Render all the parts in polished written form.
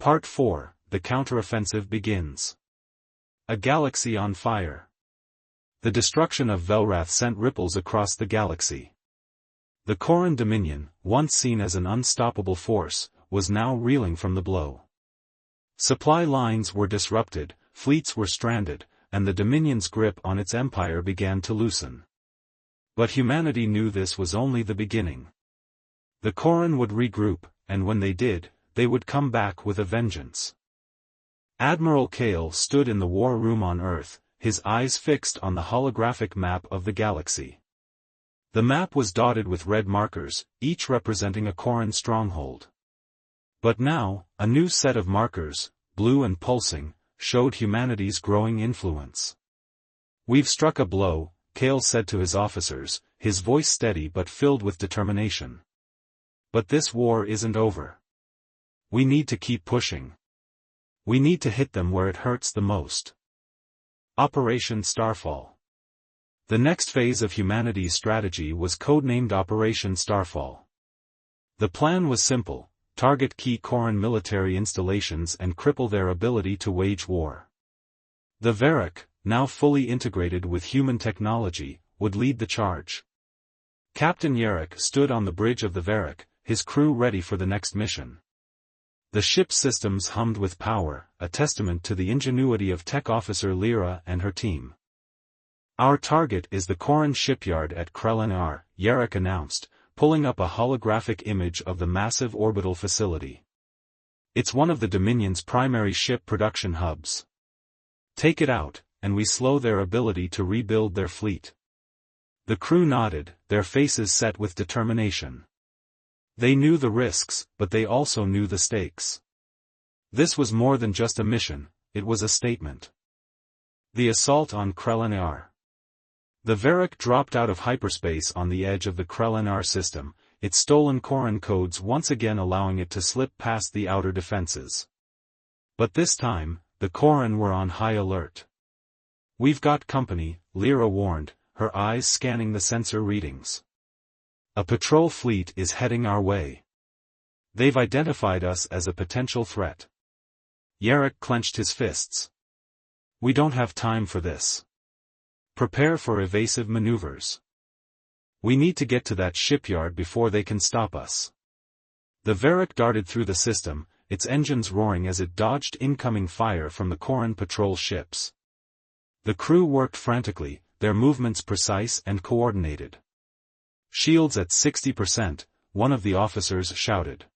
Part 4, The counteroffensive begins. A galaxy on fire. The destruction of Velrath sent ripples across the galaxy. The Corran Dominion, once seen as an unstoppable force, was now reeling from the blow. Supply lines were disrupted, fleets were stranded, and the Dominion's grip on its empire began to loosen. But humanity knew this was only the beginning. The Corran would regroup, and when they did, they would come back with a vengeance. Admiral Kale stood in the war room on Earth, his eyes fixed on the holographic map of the galaxy. The map was dotted with red markers, each representing a Corran stronghold. But now, a new set of markers, blue and pulsing, showed humanity's growing influence. "We've struck a blow," Kale said to his officers, his voice steady but filled with determination. "But this war isn't over. We need to keep pushing. We need to hit them where it hurts the most." Operation Starfall. The next phase of humanity's strategy was codenamed Operation Starfall. The plan was simple: target key Corran military installations and cripple their ability to wage war. The Varrock, now fully integrated with human technology, would lead the charge. Captain Yarrick stood on the bridge of the Varrock, his crew ready for the next mission. The ship's systems hummed with power, a testament to the ingenuity of Tech Officer Lyra and her team. "Our target is the Corran shipyard at Krellenar," Yarrick announced, pulling up a holographic image of the massive orbital facility. "It's one of the Dominion's primary ship production hubs. Take it out, and we slow their ability to rebuild their fleet." The crew nodded, their faces set with determination. They knew the risks, but they also knew the stakes. This was more than just a mission, it was a statement. The assault on Krellenar. The Varrock dropped out of hyperspace on the edge of the Krellenar system, its stolen Corran codes once again allowing it to slip past the outer defenses. But this time, the Corran were on high alert. "We've got company," Lyra warned, her eyes scanning the sensor readings. "A patrol fleet is heading our way. They've identified us as a potential threat." Yarrick clenched his fists. "We don't have time for this. Prepare for evasive maneuvers. We need to get to that shipyard before they can stop us." The Varrock darted through the system, its engines roaring as it dodged incoming fire from the Corran patrol ships. The crew worked frantically, their movements precise and coordinated. "Shields at 60%, one of the officers shouted.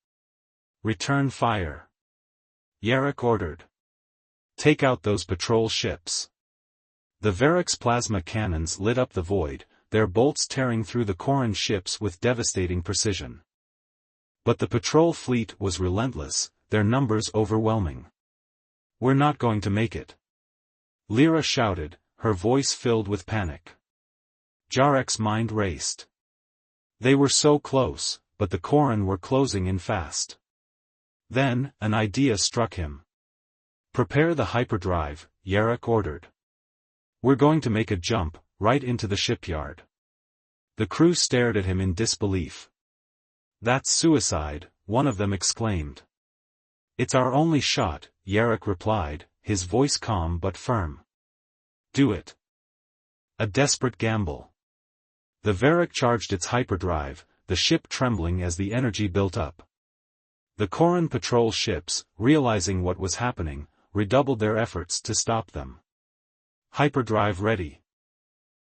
"Return fire," Yarrick ordered. "Take out those patrol ships." The Varrock's plasma cannons lit up the void, their bolts tearing through the Corran ships with devastating precision. But the patrol fleet was relentless, their numbers overwhelming. "We're not going to make it," Lyra shouted, her voice filled with panic. Yarrick's mind raced. They were so close, but the Corran were closing in fast. Then, an idea struck him. "Prepare the hyperdrive," Yarrick ordered. "We're going to make a jump, right into the shipyard." The crew stared at him in disbelief. "That's suicide," one of them exclaimed. "It's our only shot," Yarrick replied, his voice calm but firm. "Do it." A desperate gamble. The Varrock charged its hyperdrive, the ship trembling as the energy built up. The Corran patrol ships, realizing what was happening, redoubled their efforts to stop them. "Hyperdrive ready,"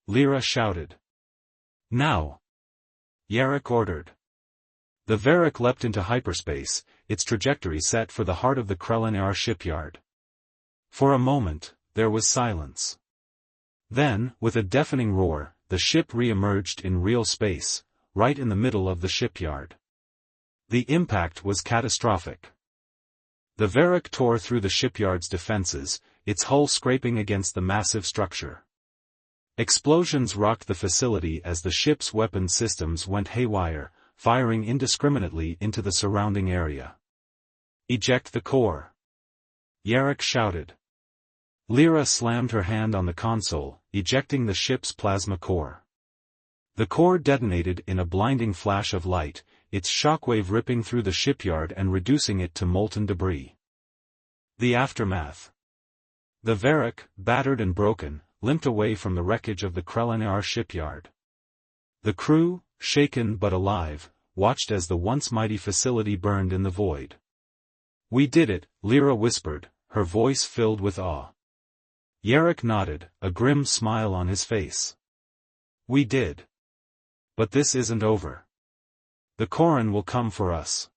Lyra shouted. "Now," Yarrick ordered. The Varrock leapt into hyperspace, its trajectory set for the heart of the Krellenar shipyard. For a moment, there was silence. Then, with a deafening roar, the ship re-emerged in real space, right in the middle of the shipyard. The impact was catastrophic. The Varrock tore through the shipyard's defenses, its hull scraping against the massive structure. Explosions rocked the facility as the ship's weapon systems went haywire, firing indiscriminately into the surrounding area. "Eject the core," Yarrick shouted. Lyra slammed her hand on the console, ejecting the ship's plasma core. The core detonated in a blinding flash of light, its shockwave ripping through the shipyard and reducing it to molten debris. The aftermath. The Varrock, battered and broken, limped away from the wreckage of the Krellinar shipyard. The crew, shaken but alive, watched as the once mighty facility burned in the void. "We did it," Lyra whispered, her voice filled with awe. Yarrick nodded, a grim smile on his face. "We did. But this isn't over. The Corran will come for us.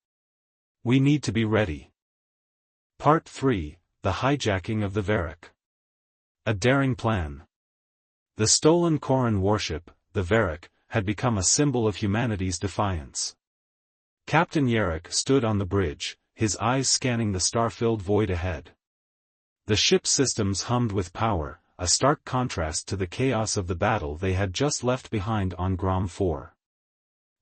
We need to be ready." Part 3, The Hijacking of the Varrock. A daring plan. The stolen Corran warship, the Varrock, had become a symbol of humanity's defiance. Captain Yarrick stood on the bridge, his eyes scanning the star-filled void ahead. The ship's systems hummed with power, a stark contrast to the chaos of the battle they had just left behind on Grom 4.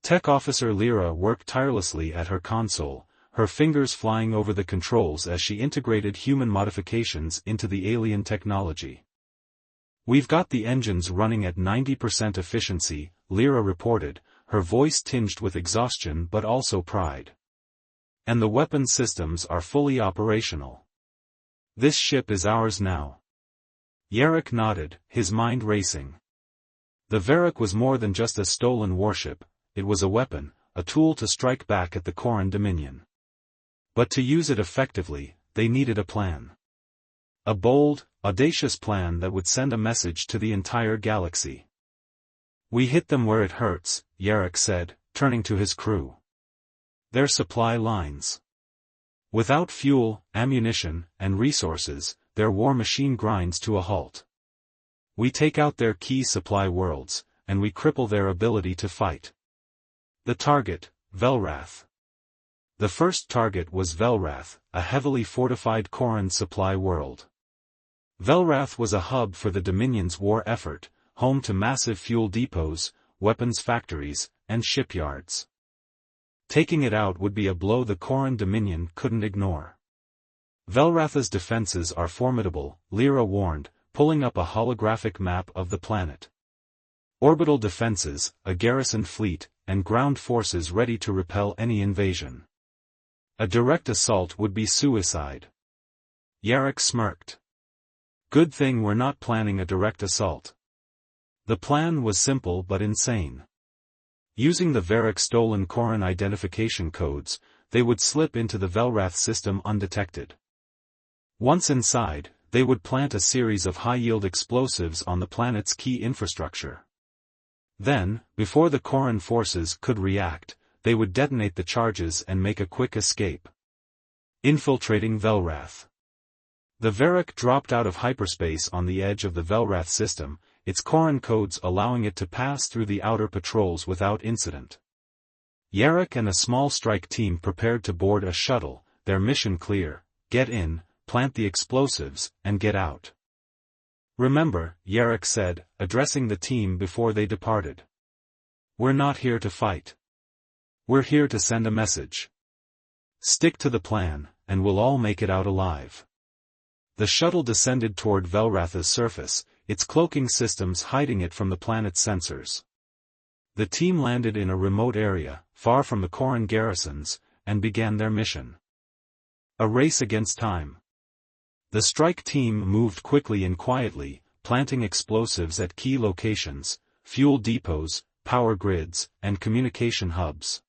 Tech Officer Lyra worked tirelessly at her console, her fingers flying over the controls as she integrated human modifications into the alien technology. "We've got the engines running at 90% efficiency," Lyra reported, her voice tinged with exhaustion but also pride. "And the weapon systems are fully operational. This ship is ours now." Yarrick nodded, his mind racing. The Varrock was more than just a stolen warship, it was a weapon, a tool to strike back at the Corran Dominion. But to use it effectively, they needed a plan. A bold, audacious plan that would send a message to the entire galaxy. "We hit them where it hurts," Yarrick said, turning to his crew. "Their supply lines. Without fuel, ammunition, and resources, their war machine grinds to a halt. We take out their key supply worlds, and we cripple their ability to fight." The target, Velrath. The first target was Velrath, a heavily fortified Corran supply world. Velrath was a hub for the Dominion's war effort, home to massive fuel depots, weapons factories, and shipyards. Taking it out would be a blow the Corran Dominion couldn't ignore. "Velrath's defenses are formidable," Lyra warned, pulling up a holographic map of the planet. "Orbital defenses, a garrisoned fleet, and ground forces ready to repel any invasion. A direct assault would be suicide." Yarrick smirked. "Good thing we're not planning a direct assault." The plan was simple but insane. Using the Varrock's stolen Corran identification codes, they would slip into the Velrath system undetected. Once inside, they would plant a series of high-yield explosives on the planet's key infrastructure. Then, before the Corran forces could react, they would detonate the charges and make a quick escape. Infiltrating Velrath. The Varrock dropped out of hyperspace on the edge of the Velrath system, its Corran codes allowing it to pass through the outer patrols without incident. Yarrick and a small strike team prepared to board a shuttle, their mission clear: get in, plant the explosives, and get out. "Remember," Yarrick said, addressing the team before they departed. "We're not here to fight. We're here to send a message. Stick to the plan, and we'll all make it out alive." The shuttle descended toward Velrath's surface, its cloaking systems hiding it from the planet's sensors. The team landed in a remote area, far from the Corran garrisons, and began their mission. A race against time. The strike team moved quickly and quietly, planting explosives at key locations, fuel depots, power grids, and communication hubs.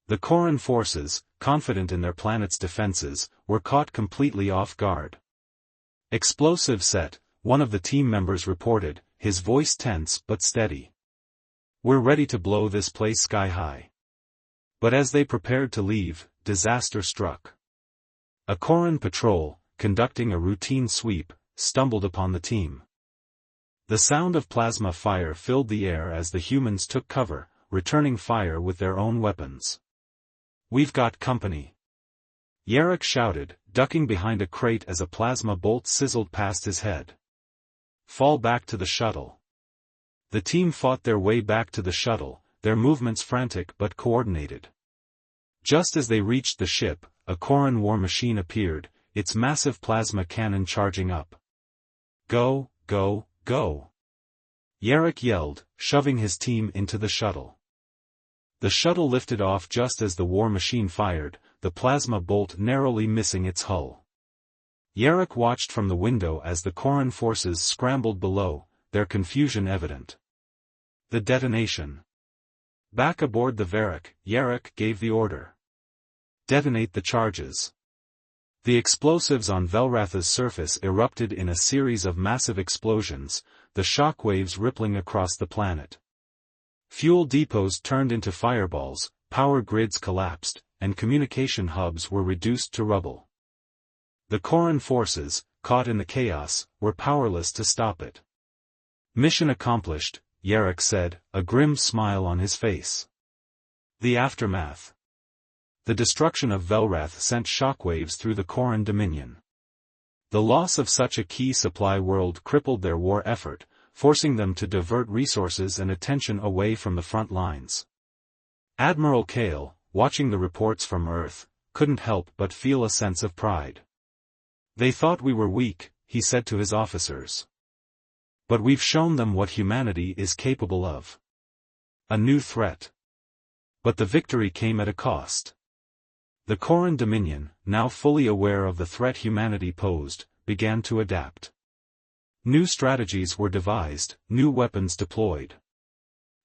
The Corran forces, confident in their planet's defenses, were caught completely off guard. "Explosive set," one of the team members reported, his voice tense but steady. "We're ready to blow this place sky high." But as they prepared to leave, disaster struck. A Corran patrol, conducting a routine sweep, stumbled upon the team. The sound of plasma fire filled the air as the humans took cover, returning fire with their own weapons. "We've got company," Yarrick shouted, ducking behind a crate as a plasma bolt sizzled past his head. "Fall back to the shuttle." The team fought their way back to the shuttle, their movements frantic but coordinated. Just as they reached the ship, a Corran war machine appeared, its massive plasma cannon charging up. "Go, go, go!" Yarrick yelled, shoving his team into the shuttle. The shuttle lifted off just as the war machine fired, the plasma bolt narrowly missing its hull. Yarrick watched from the window as the Corran forces scrambled below, their confusion evident. The detonation. Back aboard the Varric, Yarrick gave the order. Detonate the charges. The explosives on Velrath's surface erupted in a series of massive explosions, the shock waves rippling across the planet. Fuel depots turned into fireballs, power grids collapsed, and communication hubs were reduced to rubble. The Corran forces, caught in the chaos, were powerless to stop it. Mission accomplished, Yarrick said, a grim smile on his face. The aftermath. The destruction of Velrath sent shockwaves through the Corran Dominion. The loss of such a key supply world crippled their war effort, forcing them to divert resources and attention away from the front lines. Admiral Kale, watching the reports from Earth, couldn't help but feel a sense of pride. They thought we were weak, he said to his officers. But we've shown them what humanity is capable of. A new threat. But the victory came at a cost. The Corran Dominion, now fully aware of the threat humanity posed, began to adapt. New strategies were devised, new weapons deployed.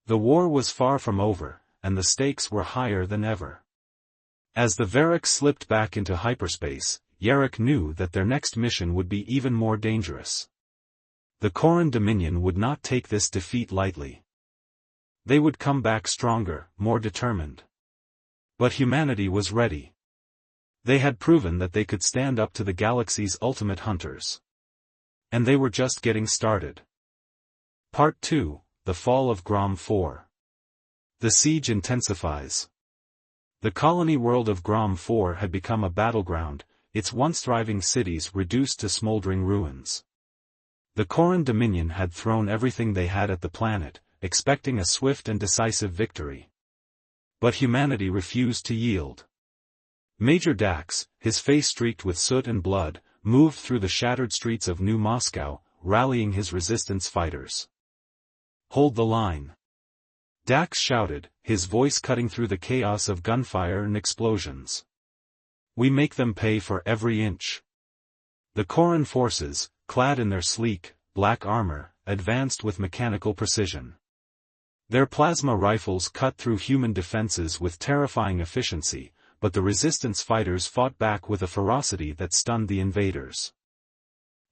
The war was far from over, and the stakes were higher than ever. As the Varric slipped back into hyperspace, Yarrick knew that their next mission would be even more dangerous. The Corran Dominion would not take this defeat lightly. They would come back stronger, more determined. But humanity was ready. They had proven that they could stand up to the galaxy's ultimate hunters. And they were just getting started. Part 2, The Fall of Grom 4. The siege intensifies. The colony world of Grom 4 had become a battleground, its once thriving cities reduced to smoldering ruins. The Corran Dominion had thrown everything they had at the planet, expecting a swift and decisive victory. But humanity refused to yield. Major Dax, his face streaked with soot and blood, moved through the shattered streets of New Moscow, rallying his resistance fighters. "Hold the line!" Dax shouted, his voice cutting through the chaos of gunfire and explosions. "We make them pay for every inch." The Corran forces, clad in their sleek, black armor, advanced with mechanical precision. Their plasma rifles cut through human defenses with terrifying efficiency, but the resistance fighters fought back with a ferocity that stunned the invaders.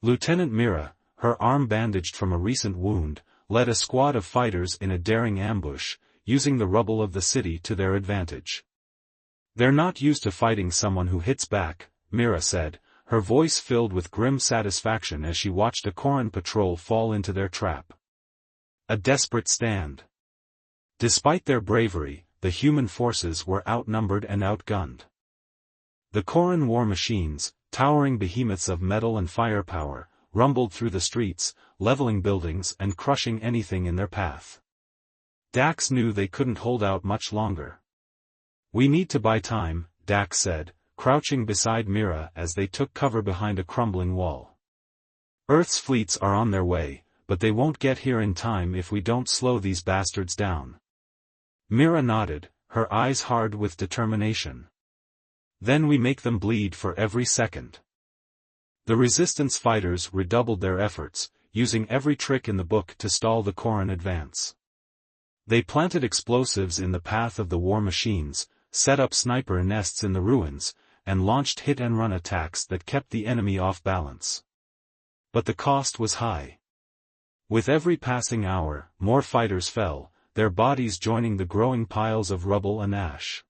Lieutenant Mira, her arm bandaged from a recent wound, led a squad of fighters in a daring ambush, using the rubble of the city to their advantage. "They're not used to fighting someone who hits back," Mira said, her voice filled with grim satisfaction as she watched a Corran patrol fall into their trap. A desperate stand. Despite their bravery, the human forces were outnumbered and outgunned. The Corran war machines, towering behemoths of metal and firepower, rumbled through the streets, leveling buildings and crushing anything in their path. Dax knew they couldn't hold out much longer. "We need to buy time," Dax said, crouching beside Mira as they took cover behind a crumbling wall. "Earth's fleets are on their way, but they won't get here in time if we don't slow these bastards down." Mira nodded, her eyes hard with determination. "Then we make them bleed for every second." The resistance fighters redoubled their efforts, using every trick in the book to stall the Corran advance. They planted explosives in the path of the war machines, set up sniper nests in the ruins, and launched hit-and-run attacks that kept the enemy off balance. But the cost was high. With every passing hour, more fighters fell, their bodies joining the growing piles of rubble and ash.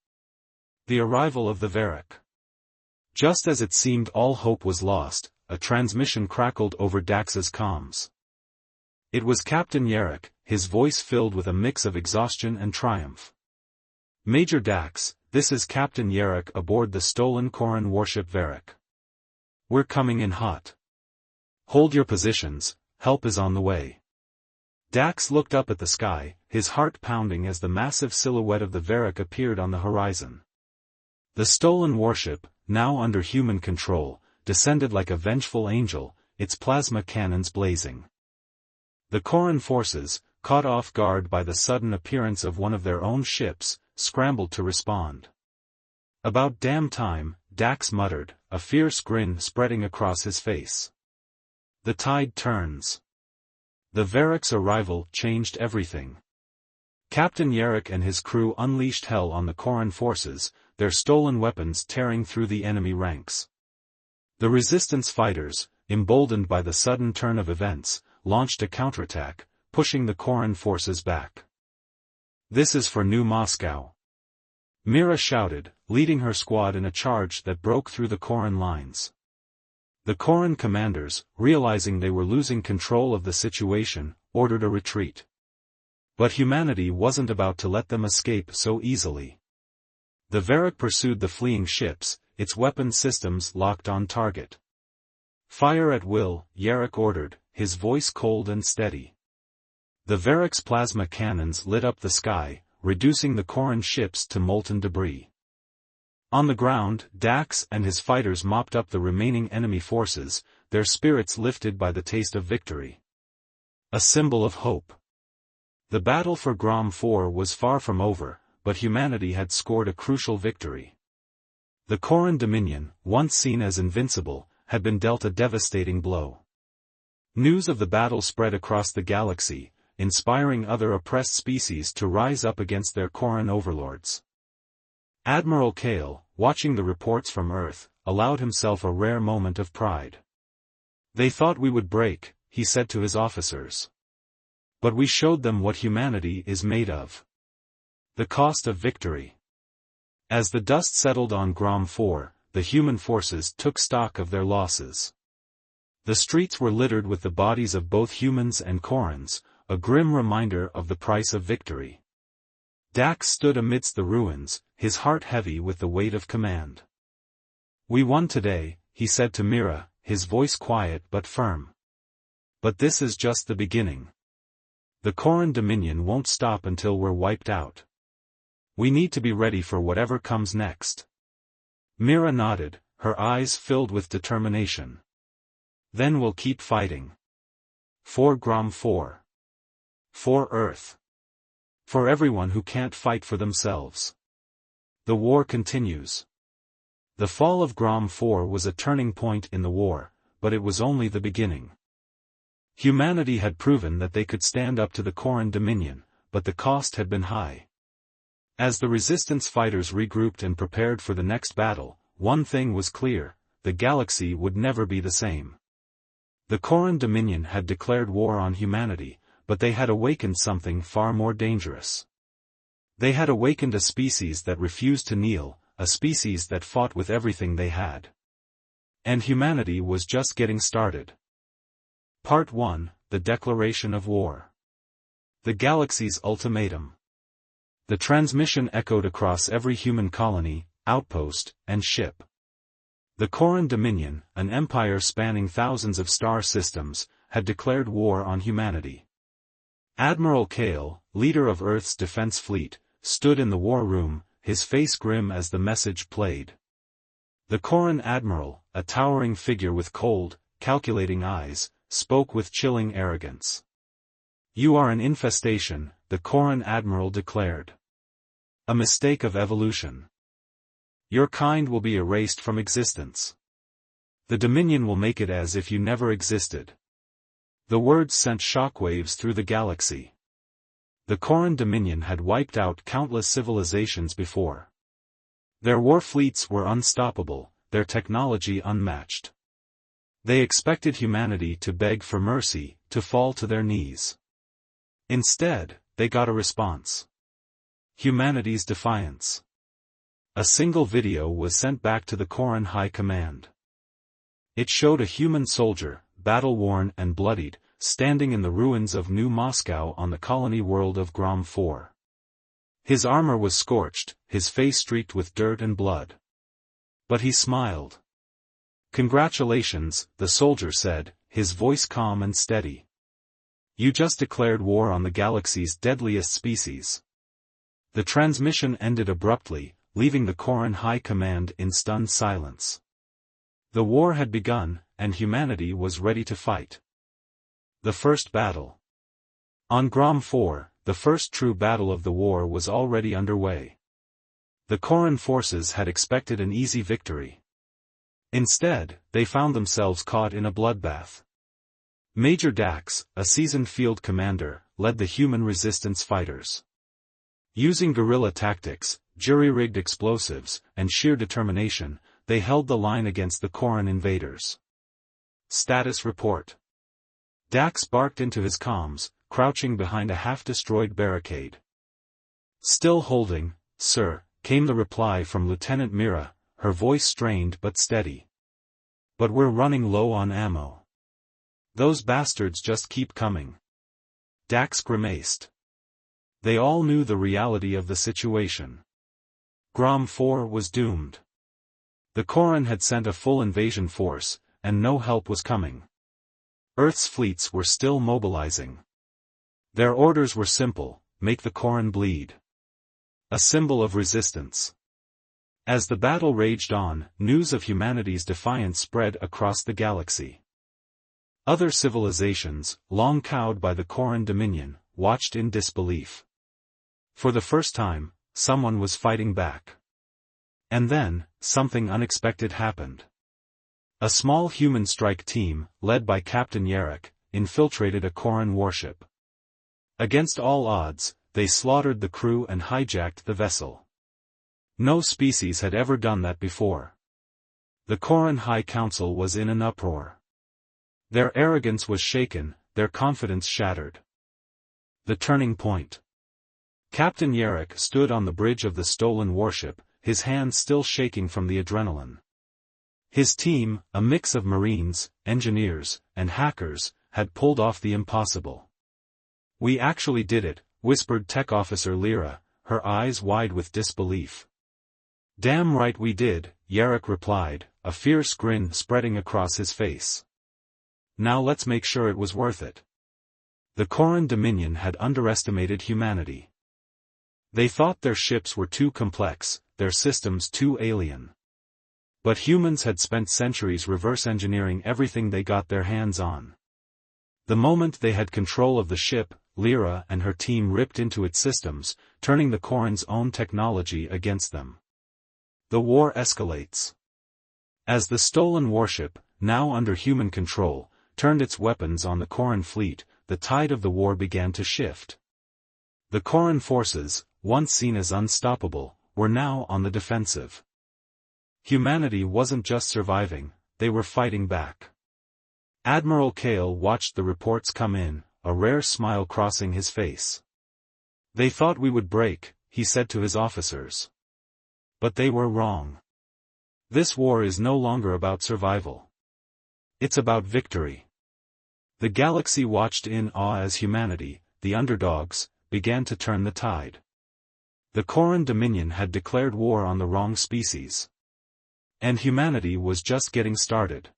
The arrival of the Varric. Just as it seemed all hope was lost, a transmission crackled over Dax's comms. It was Captain Yarrick, his voice filled with a mix of exhaustion and triumph. "Major Dax, this is Captain Yarrick aboard the stolen Corran warship Varric. We're coming in hot. Hold your positions, help is on the way." Dax looked up at the sky, his heart pounding as the massive silhouette of the Varric appeared on the horizon. The stolen warship, now under human control, descended like a vengeful angel, its plasma cannons blazing. The Corran forces, caught off guard by the sudden appearance of one of their own ships, scrambled to respond. "About damn time," Dax muttered, a fierce grin spreading across his face. The tide turns. The Varric's arrival changed everything. Captain Yarrick and his crew unleashed hell on the Corran forces, their stolen weapons tearing through the enemy ranks. The Resistance fighters, emboldened by the sudden turn of events, launched a counterattack, pushing the Corran forces back. "This is for New Moscow," Mira shouted, leading her squad in a charge that broke through the Corran lines. The Corran commanders, realizing they were losing control of the situation, ordered a retreat. But humanity wasn't about to let them escape so easily. The Varric pursued the fleeing ships, its weapon systems locked on target. "Fire at will," Yarrick ordered, his voice cold and steady. The Varric's plasma cannons lit up the sky, reducing the Corran ships to molten debris. On the ground, Dax and his fighters mopped up the remaining enemy forces, their spirits lifted by the taste of victory. A symbol of hope. The battle for Grom 4 was far from over, but humanity had scored a crucial victory. The Corran Dominion, once seen as invincible, had been dealt a devastating blow. News of the battle spread across the galaxy, inspiring other oppressed species to rise up against their Corran overlords. Admiral Kale, watching the reports from Earth, allowed himself a rare moment of pride. "They thought we would break," he said to his officers. "But we showed them what humanity is made of." The cost of victory. As the dust settled on Grom 4, the human forces took stock of their losses. The streets were littered with the bodies of both humans and Corrans, a grim reminder of the price of victory. Dax stood amidst the ruins, his heart heavy with the weight of command. "We won today," he said to Mira, his voice quiet but firm. "But this is just the beginning. The Corran Dominion won't stop until we're wiped out. We need to be ready for whatever comes next." Mira nodded, her eyes filled with determination. "Then we'll keep fighting. For Grom 4. For Earth. For everyone who can't fight for themselves." The war continues. The fall of Grom 4 was a turning point in the war, but it was only the beginning. Humanity had proven that they could stand up to the Corran Dominion, but the cost had been high. As the Resistance fighters regrouped and prepared for the next battle, one thing was clear: the galaxy would never be the same. The Corran Dominion had declared war on humanity, but they had awakened something far more dangerous. They had awakened a species that refused to kneel, a species that fought with everything they had. And humanity was just getting started. Part 1: The Declaration of War. The Galaxy's Ultimatum. The transmission echoed across every human colony, outpost, and ship. The Corran Dominion, an empire spanning thousands of star systems, had declared war on humanity. Admiral Kale, leader of Earth's defense fleet, stood in the war room, his face grim as the message played. The Corran Admiral, a towering figure with cold, calculating eyes, spoke with chilling arrogance. "You are an infestation," the Corran Admiral declared. "A mistake of evolution. Your kind will be erased from existence. The Dominion will make it as if you never existed." The words sent shockwaves through the galaxy. The Corran Dominion had wiped out countless civilizations before. Their war fleets were unstoppable, their technology unmatched. They expected humanity to beg for mercy, to fall to their knees. Instead, they got a response. Humanity's defiance. A single video was sent back to the Corran High Command. It showed a human soldier, battle-worn and bloodied, standing in the ruins of New Moscow on the colony world of Grom 4. His armor was scorched, his face streaked with dirt and blood. But he smiled. "Congratulations," the soldier said, his voice calm and steady. "You just declared war on the galaxy's deadliest species." The transmission ended abruptly, leaving the Corran High Command in stunned silence. The war had begun, and humanity was ready to fight. The first battle. On Grom 4, the first true battle of the war was already underway. The Corran forces had expected an easy victory. Instead, they found themselves caught in a bloodbath. Major Dax, a seasoned field commander, led the human resistance fighters. Using guerrilla tactics, jury-rigged explosives, and sheer determination, they held the line against the Corran invaders. Status report. Dax barked into his comms, crouching behind a half-destroyed barricade. Still holding, sir, came the reply from Lieutenant Mira, her voice strained but steady. But we're running low on ammo. Those bastards just keep coming. Dax grimaced. They all knew the reality of the situation. Grom 4 was doomed. The Corran had sent a full invasion force, and no help was coming. Earth's fleets were still mobilizing. Their orders were simple: make the Corran bleed. A symbol of resistance. As the battle raged on, news of humanity's defiance spread across the galaxy. Other civilizations, long cowed by the Corran dominion, watched in disbelief. For the first time, someone was fighting back. And then, something unexpected happened. A small human strike team, led by Captain Yarrick, infiltrated a Corran warship. Against all odds, they slaughtered the crew and hijacked the vessel. No species had ever done that before. The Corran High Council was in an uproar. Their arrogance was shaken, their confidence shattered. The turning point. Captain Yarrick stood on the bridge of the stolen warship, his hands still shaking from the adrenaline. His team, a mix of Marines, engineers, and hackers, had pulled off the impossible. "We actually did it," whispered Tech Officer Lyra, her eyes wide with disbelief. "Damn right we did," Yarrick replied, a fierce grin spreading across his face. "Now let's make sure it was worth it." The Corran Dominion had underestimated humanity. They thought their ships were too complex, their systems too alien. But humans had spent centuries reverse engineering everything they got their hands on. The moment they had control of the ship, Lyra and her team ripped into its systems, turning the Corran's own technology against them. The war escalates. As the stolen warship, now under human control, turned its weapons on the Corran fleet, the tide of the war began to shift. The Corran forces, once seen as unstoppable, were now on the defensive. Humanity wasn't just surviving, they were fighting back. Admiral Kale watched the reports come in, a rare smile crossing his face. "They thought we would break," he said to his officers. But they were wrong. This war is no longer about survival. It's about victory. The galaxy watched in awe as humanity, the underdogs, began to turn the tide. The Corran Dominion had declared war on the wrong species. And humanity was just getting started.